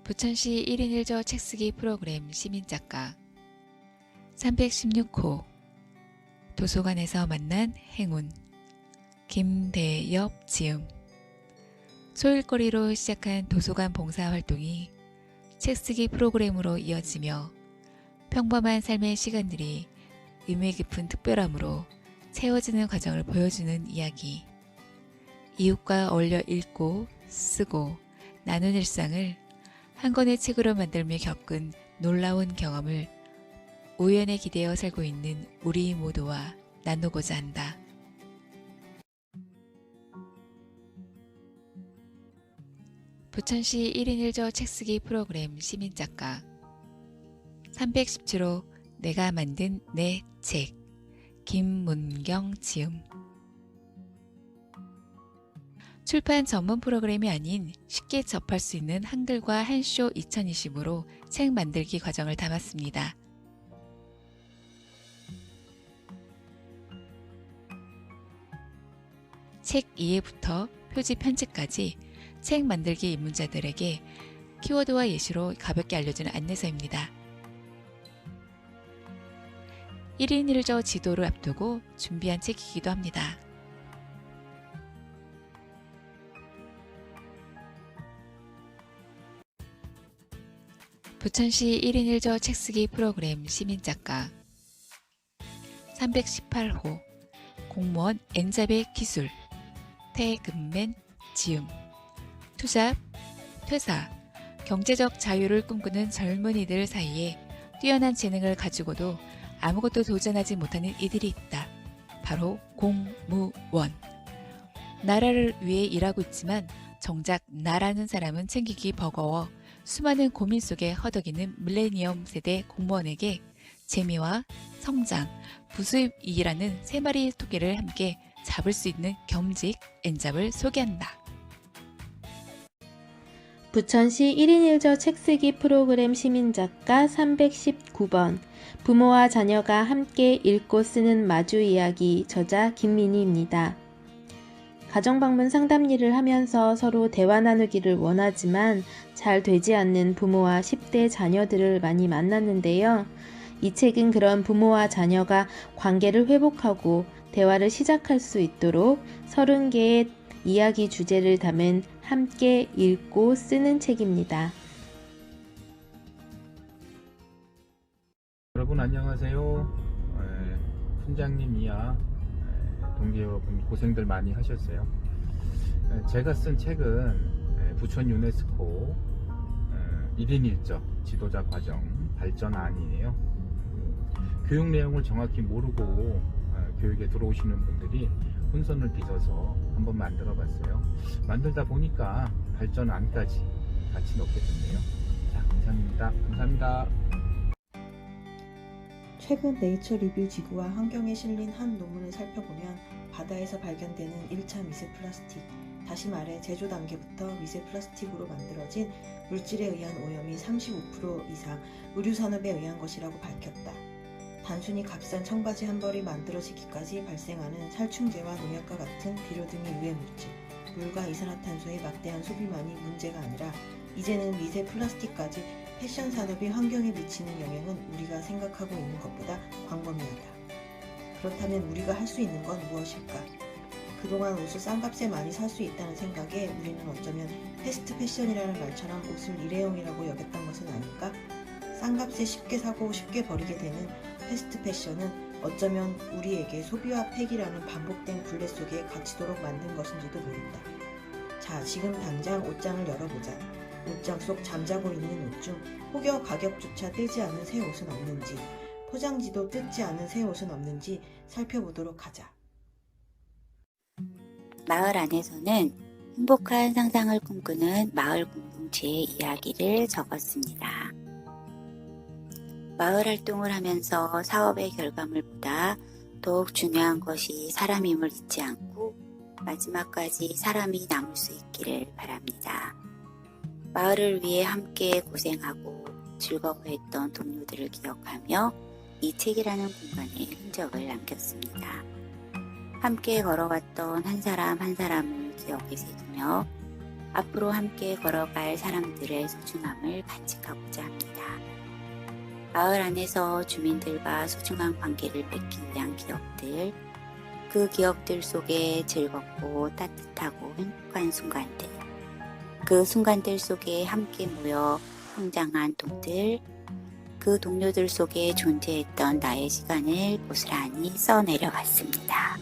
부천시 1인 1조 책쓰기 프로그램 시민작가 316호 도서관에서 만난 행운 김대엽 지음 소일거리로 시작한 도서관 봉사활동이 책쓰기 프로그램으로 이어지며 평범한 삶의 시간들이 의미 깊은 특별함으로 채워지는 과정을 보여주는 이야기. 이웃과 어울려 읽고 쓰고 나눈 일상을 한 권의 책으로 만들며 겪은 놀라운 경험을 우연에 기대어 살고 있는 우리 모두와 나누고자 한다. 부천시 1인 1조 책쓰기 프로그램 시민작가 317호 내가 만든 내 책 김문경 지음 출판 전문 프로그램이 아닌 쉽게 접할 수 있는 한글과 한쇼 2020으로 책 만들기 과정을 담았습니다. 책 이해부터 표지 편집까지 책 만들기 입문자들에게 키워드와 예시로 가볍게 알려주는 안내서입니다. 1인 1조 지도를 앞두고 준비한 책이기도 합니다. 부천시 1인 1조 책쓰기 프로그램 시민작가 318호 공무원 N잡의 기술 태금맨 지음 투잡, 퇴사, 경제적 자유를 꿈꾸는 젊은이들 사이에 뛰어난 재능을 가지고도 아무것도 도전하지 못하는 이들이 있다. 바로 공무원. 나라를 위해 일하고 있지만 정작 나라는 사람은 챙기기 버거워 수많은 고민 속에 허덕이는 밀레니엄 세대 공무원에게 재미와 성장, 부수입이라는 세 마리의 토끼를 함께 잡을 수 있는 겸직 N잡을 소개한다. 부천시 1인 1조 책쓰기 프로그램 시민작가 319번 부모와 자녀가 함께 읽고 쓰는 마주 이야기 저자 김민희입니다. 가정방문 상담 일을 하면서 서로 대화 나누기를 원하지만 잘 되지 않는 부모와 10대 자녀들을 많이 만났는데요. 이 책은 그런 부모와 자녀가 관계를 회복하고 대화를 시작할 수 있도록 30개의 이야기 주제를 담은 함께 읽고 쓰는 책입니다. 여러분 안녕하세요. 훈장님 이하 동기 여러분 고생들 많이 하셨어요. 제가 쓴 책은 부천 유네스코 1인 1조 지도자 과정 발전안이에요. 교육 내용을 정확히 모르고 교육에 들어오시는 분들이 혼선을 빚어서 한번 만들어 봤어요. 만들다 보니까 발전안까지 같이 넣게 됐네요. 자, 이상입니다. 감사합니다. 최근 네이처 리뷰 지구와 환경에 실린 한 논문을 살펴보면 바다에서 발견되는 1차 미세 플라스틱, 다시 말해 제조 단계부터 미세 플라스틱으로 만들어진 물질에 의한 오염이 35% 이상 의류 산업에 의한 것이라고 밝혔다. 단순히 값싼 청바지 한 벌이 만들어지기까지 발생하는 살충제와 농약과 같은 비료 등의 유해물질, 물과 이산화탄소의 막대한 소비만이 문제가 아니라 이제는 미세 플라스틱까지 패션 산업이 환경에 미치는 영향은 우리가 생각하고 있는 것보다 광범위하다. 그렇다면 우리가 할 수 있는 건 무엇일까? 그동안 옷을 싼값에 많이 살 수 있다는 생각에 우리는 어쩌면 패스트 패션이라는 말처럼 옷을 일회용이라고 여겼던 것은 아닐까? 싼값에 쉽게 사고 쉽게 버리게 되는 패스트 패션은 어쩌면 우리에게 소비와 폐기라는 반복된 굴레 속에 갇히도록 만든 것인지도 모른다. 자, 지금 당장 옷장을 열어보자. 옷장 속 잠자고 있는 옷 중 혹여 가격조차 뜨지 않은 새 옷은 없는지, 포장지도 뜯지 않은 새 옷은 없는지 살펴보도록 하자. 마을 안에서는 행복한 상상을 꿈꾸는 마을 공동체의 이야기를 적었습니다. 마을 활동을 하면서 사업의 결과물보다 더욱 중요한 것이 사람임을 잊지 않고 마지막까지 사람이 남을 수 있기를 바랍니다. 마을을 위해 함께 고생하고 즐거워했던 동료들을 기억하며 이 책이라는 공간에 흔적을 남겼습니다. 함께 걸어왔던 한 사람 한 사람을 기억에 새기며 앞으로 함께 걸어갈 사람들의 소중함을 간직하고자 합니다. 마을 안에서 주민들과 소중한 관계를 맺기 위한 기억들, 그 기억들 속에 즐겁고 따뜻하고 행복한 순간들, 그 순간들 속에 함께 모여 성장한 동들, 그 동료들 속에 존재했던 나의 시간을 고스란히 써내려갔습니다.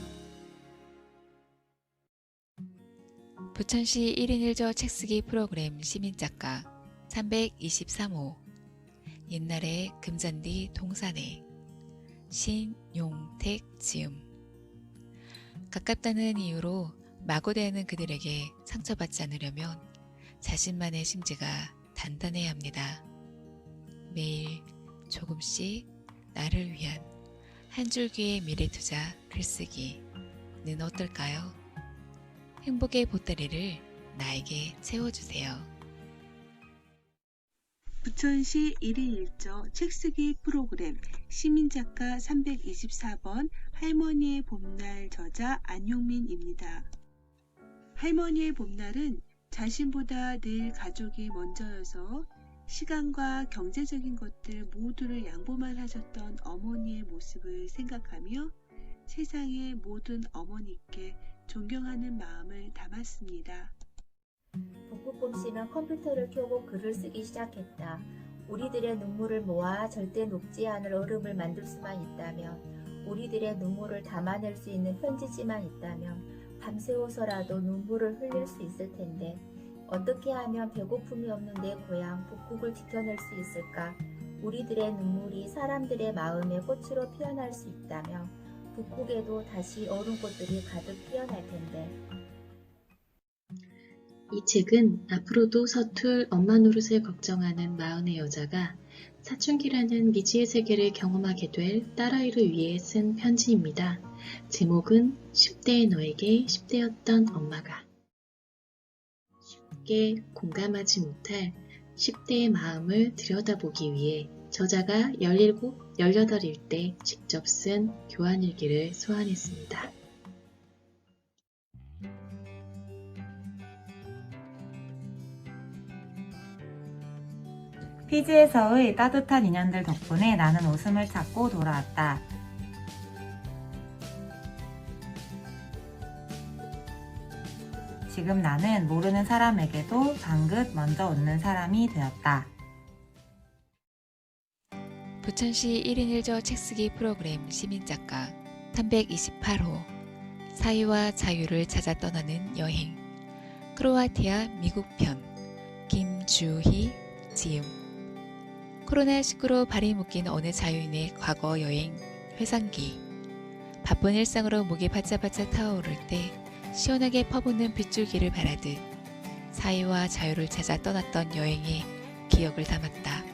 부천시 1인 1조 책쓰기 프로그램 시민작가 323호 옛날에 금잔디 동산에 신용택 지음. 가깝다는 이유로 마구대하는 그들에게 상처받지 않으려면 자신만의 심지가 단단해야 합니다. 매일 조금씩 나를 위한 한 줄기의 미래투자 글쓰기는 어떨까요? 행복의 보따리를 나에게 채워주세요. 부천시 1인 1조 책쓰기 프로그램 시민작가 324번 할머니의 봄날 저자 안용민입니다. 할머니의 봄날은 자신보다 늘 가족이 먼저여서 시간과 경제적인 것들 모두를 양보만 하셨던 어머니의 모습을 생각하며 세상의 모든 어머니께 존경하는 마음을 담았습니다. 북극곰 씨는 컴퓨터를 켜고 글을 쓰기 시작했다. 우리들의 눈물을 모아 절대 녹지 않을 얼음을 만들 수만 있다면, 우리들의 눈물을 담아낼 수 있는 편지지만 있다면 밤새워서라도 눈물을 흘릴 수 있을 텐데, 어떻게 하면 배고픔이 없는 내 고향 북극을 지켜낼 수 있을까? 우리들의 눈물이 사람들의 마음에 꽃으로 피어날 수 있다면 북극에도 다시 얼음꽃들이 가득 피어날 텐데. 이 책은 앞으로도 서툴 엄마 노릇을 걱정하는 마흔의 여자가 사춘기라는 미지의 세계를 경험하게 될 딸아이를 위해 쓴 편지입니다. 제목은 10대의 너에게 10대였던 엄마가. 쉽게 공감하지 못할 10대의 마음을 들여다보기 위해 저자가 17, 18일 때 직접 쓴 교환일기를 소환했습니다. 피지에서의 따뜻한 인연들 덕분에 나는 웃음을 찾고 돌아왔다. 지금 나는 모르는 사람에게도 방긋 먼저 웃는 사람이 되었다. 부천시 1인 1조 책쓰기 프로그램 시민작가 328호 사유와 자유를 찾아 떠나는 여행 크로아티아 미국 편 김주희 지음. 코로나19로 발이 묶인 어느 자유인의 과거 여행 회상기. 바쁜 일상으로 목이 바짝바짝 타오를 때 시원하게 퍼붓는 빗줄기를 바라듯 사유와 자유를 찾아 떠났던 여행의 기억을 담았다.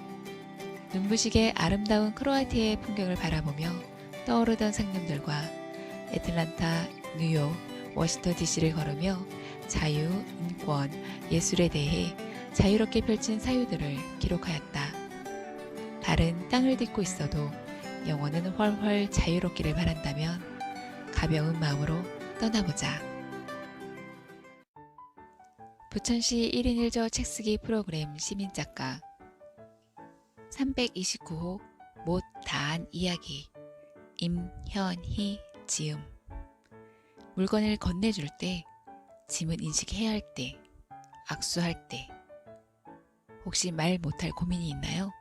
눈부시게 아름다운 크로아티아의 풍경을 바라보며 떠오르던 상념들과 애틀란타, 뉴욕, 워싱턴 DC를 걸으며 자유, 인권, 예술에 대해 자유롭게 펼친 사유들을 기록하였다. 발은 땅을 딛고 있어도 영혼은 훨훨 자유롭기를 바란다면 가벼운 마음으로 떠나보자. 부천시 1인 1조 책쓰기 프로그램 시민작가 329호 못다한 이야기 임현희 지음. 물건을 건네줄 때, 짐은 인식해야 할 때, 악수할 때 혹시 말 못할 고민이 있나요?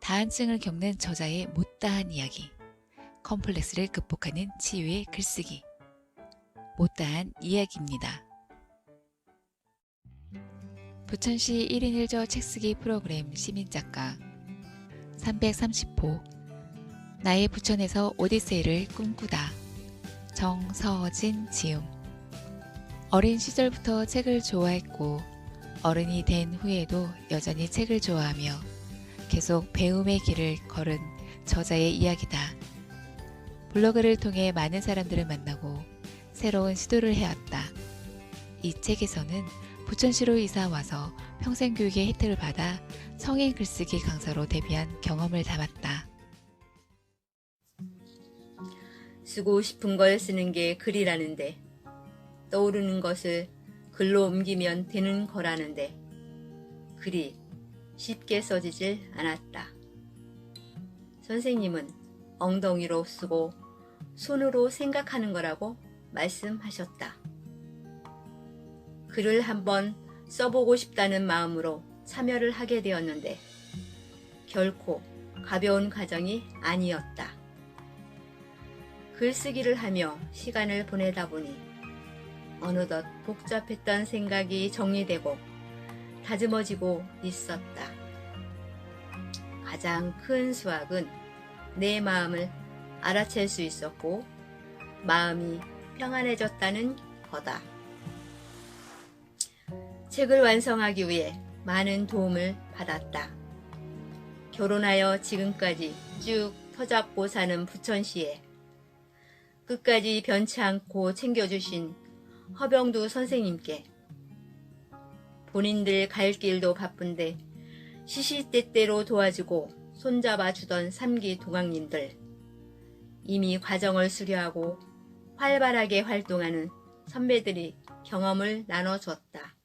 다한증을 겪는 저자의 못다한 이야기, 컴플렉스를 극복하는 치유의 글쓰기, 못다한 이야기입니다. 부천시 1인 1조 책쓰기 프로그램 시민작가 330호 나의 부천에서 오디세이를 꿈꾸다 정서진 지음. 어린 시절부터 책을 좋아했고 어른이 된 후에도 여전히 책을 좋아하며 계속 배움의 길을 걸은 저자의 이야기다. 블로그를 통해 많은 사람들을 만나고 새로운 시도를 해왔다. 이 책에서는 부천시로 이사 와서 평생교육의 혜택을 받아 성인 글쓰기 강사로 데뷔한 경험을 담았다. 쓰고 싶은 걸 쓰는 게 글이라는데, 떠오르는 것을 글로 옮기면 되는 거라는데 글이 쉽게 써지질 않았다. 선생님은 엉덩이로 쓰고 손으로 생각하는 거라고 말씀하셨다. 글을 한번 써보고 싶다는 마음으로 참여를 하게 되었는데 결코 가벼운 과정이 아니었다. 글쓰기를 하며 시간을 보내다 보니 어느덧 복잡했던 생각이 정리되고 다듬어지고 있었다. 가장 큰 수확은 내 마음을 알아챌 수 있었고 마음이 평안해졌다는 거다. 책을 완성하기 위해 많은 도움을 받았다. 결혼하여 지금까지 쭉 터잡고 사는 부천시에 끝까지 변치 않고 챙겨주신 허병두 선생님께, 본인들 갈 길도 바쁜데 시시때때로 도와주고 손잡아주던 3기 동학님들, 이미 과정을 수료하고 활발하게 활동하는 선배들이 경험을 나눠줬다.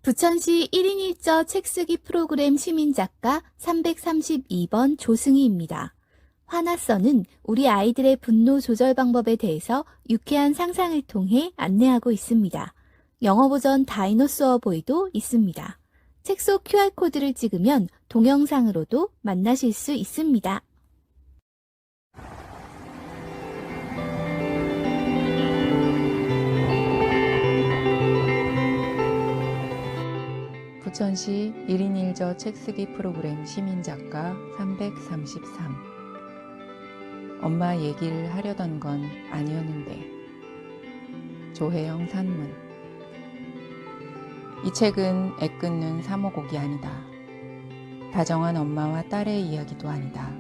부천시 1인 1조 책쓰기 프로그램 시민작가 332번 조승희입니다. 화나서는 우리 아이들의 분노 조절 방법에 대해서 유쾌한 상상을 통해 안내하고 있습니다. 영어 버전 다이노소어 보이도 있습니다. 책 속 QR코드를 찍으면 동영상으로도 만나실 수 있습니다. 부천시 1인 1조 책쓰기 프로그램 시민작가 333. 엄마 얘기를 하려던 건 아니었는데. 조혜영 산문. 이 책은 애끓는 사모곡이 아니다. 다정한 엄마와 딸의 이야기도 아니다.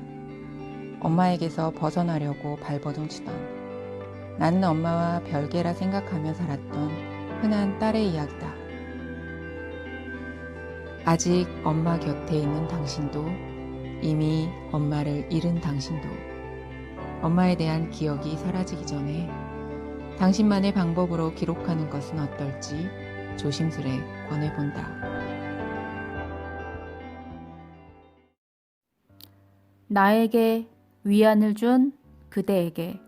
엄마에게서 벗어나려고 발버둥 치던, 나는 엄마와 별개라 생각하며 살았던 흔한 딸의 이야기다. 아직 엄마 곁에 있는 당신도, 이미 엄마를 잃은 당신도, 엄마에 대한 기억이 사라지기 전에 당신만의 방법으로 기록하는 것은 어떨지 조심스레 권해본다. 나에게 위안을 준 그대에게.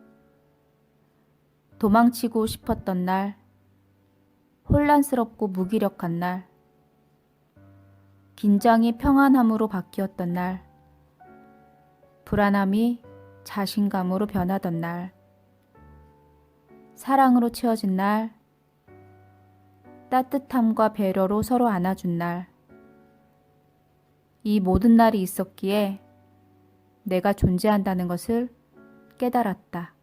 도망치고 싶었던 날, 혼란스럽고 무기력한 날, 긴장이 평안함으로 바뀌었던 날, 불안함이 자신감으로 변하던 날, 사랑으로 채워진 날, 따뜻함과 배려로 서로 안아준 날, 이 모든 날이 있었기에 내가 존재한다는 것을 깨달았다.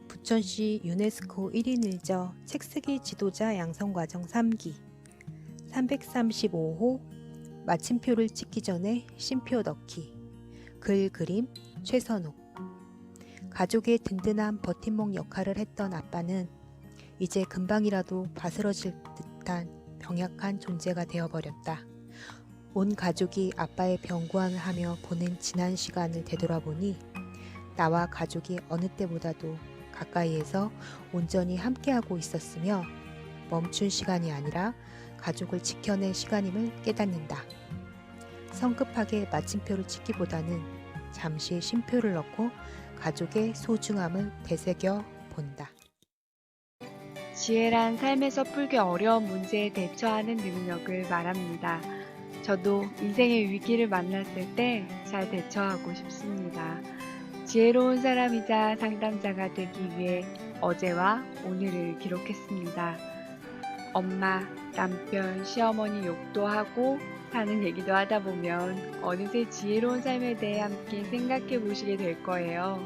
부천시 유네스코 1인 1조 책쓰기 지도자 양성과정 3기 335호 마침표를 찍기 전에 쉼표 넣기. 글 그림 최선욱. 가족의 든든한 버팀목 역할을 했던 아빠는 이제 금방이라도 바스러질 듯한 병약한 존재가 되어버렸다. 온 가족이 아빠의 병구안을 하며 보낸 지난 시간을 되돌아보니 나와 가족이 어느 때보다도 가까이에서 온전히 함께하고 있었으며 멈춘 시간이 아니라 가족을 지켜낼 시간임을 깨닫는다. 성급하게 마침표를 찍기보다는 잠시 쉼표를 넣고 가족의 소중함을 되새겨 본다. 지혜란 삶에서 풀기 어려운 문제에 대처하는 능력을 말합니다. 저도 인생의 위기를 만났을 때 잘 대처하고 싶습니다. 지혜로운 사람이자 상담자가 되기 위해 어제와 오늘을 기록했습니다. 엄마, 남편, 시어머니 욕도 하고 사는 얘기도 하다 보면 어느새 지혜로운 삶에 대해 함께 생각해 보시게 될 거예요.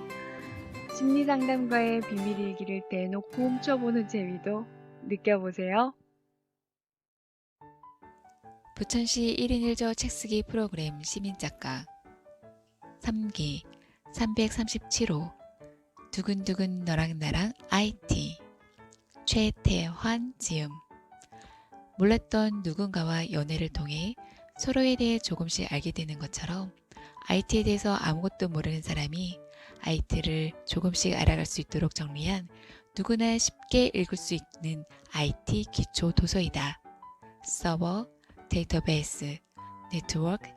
심리상담가의 비밀일기를 대놓고 훔쳐보는 재미도 느껴보세요. 부천시 1인 1조 책쓰기 프로그램 시민작가 3기 337호 두근두근 너랑 나랑 IT 최태환 지음. 몰랐던 누군가와 연애를 통해 서로에 대해 조금씩 알게 되는 것처럼 IT에 대해서 아무것도 모르는 사람이 IT를 조금씩 알아갈 수 있도록 정리한 누구나 쉽게 읽을 수 있는 IT 기초 도서이다. 서버, 데이터베이스, 네트워크,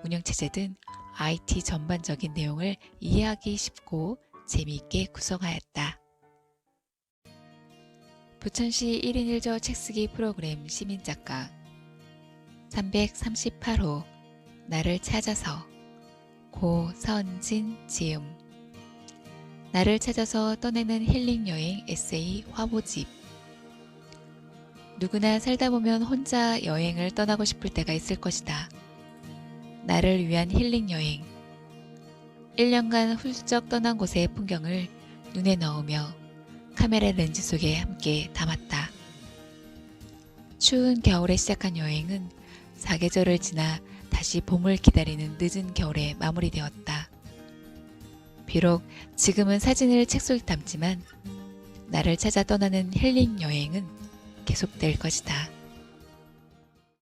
운영체제 등 IT 전반적인 내용을 이해하기 쉽고 재미있게 구성하였다. 부천시 1인 1조 책쓰기 프로그램 시민작가 338호 나를 찾아서 고선진 지음. 나를 찾아서 떠내는 힐링여행 에세이 화보집. 누구나 살다 보면 혼자 여행을 떠나고 싶을 때가 있을 것이다. 나를 위한 힐링여행. 1년간 훌쩍 떠난 곳의 풍경을 눈에 넣으며 카메라 렌즈 속에 함께 담았다. 추운 겨울에 시작한 여행은 사계절을 지나 다시 봄을 기다리는 늦은 겨울에 마무리되었다. 비록 지금은 사진을 책 속에 담지만 나를 찾아 떠나는 힐링 여행은 계속될 것이다.